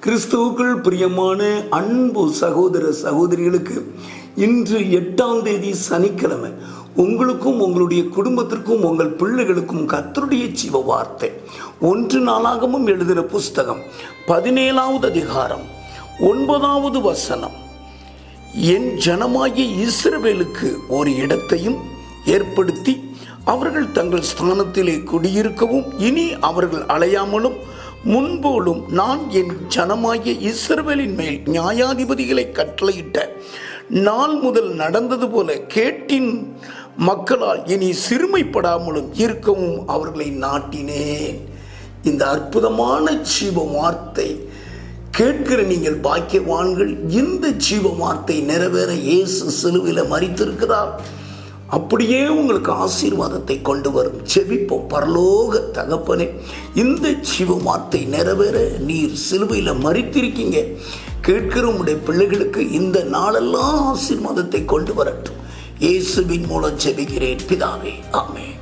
கிறிஸ்துவுக்குள் பிரியமான அன்பு சகோதர சகோதரிகளுக்கு இன்று 8ஆம் தேதி சனிக்கிழமை உங்களுக்கும் உங்களுடைய குடும்பத்திற்கும் உங்கள் பிள்ளைகளுக்கும் கர்த்தருடைய ஜீவ வார்த்தை 1 நாளாகமம் எழுதின புஸ்தகம் 17வது அதிகாரம் 9வது வசனம். என் ஜனமாகிய இஸ்ரவேலுக்கு ஒரு இடத்தையும் ஏற்படுத்தி அவர்கள் தங்கள் ஸ்தானத்திலே குடியிருக்கவும் இனி அவர்கள் அலையாமலும் முன்போலும் நான் என் ஜனமாகிய இஸ்ரவேலின் மேல் நியாயாதிபதிகளை கட்டளையிட்ட நாள் முதல் நடந்தது போல கேட்டின் மக்களால் இனி சிறுமைப்படாமலும் இருக்கவும் அவர்களை நாட்டினேன். இந்த அற்புதமான ஜீவ வார்த்தை கேட்கிற நீங்கள் பாக்கியவான்கள். இந்த ஜீவ வார்த்தை நிறைவேற இயேசு சிலுவையில் மரித்திருக்கிறார். அப்படியே உங்களுக்கு ஆசீர்வாதத்தை கொண்டு வரும். செபிப்போம். பரலோக தகப்பனே, இந்த ஜீவ வார்த்தை நிறைவேற நீர் சிலுவையில் மரித்திருக்கீங்க. கேட்கிற உடைய பிள்ளைகளுக்கு இந்த நாளெல்லாம் ஆசீர்வாதத்தை கொண்டு வரட்டும். இயேசுவின் மூலம் ஜெபிக்கிறேன் பிதாவே, ஆமென்.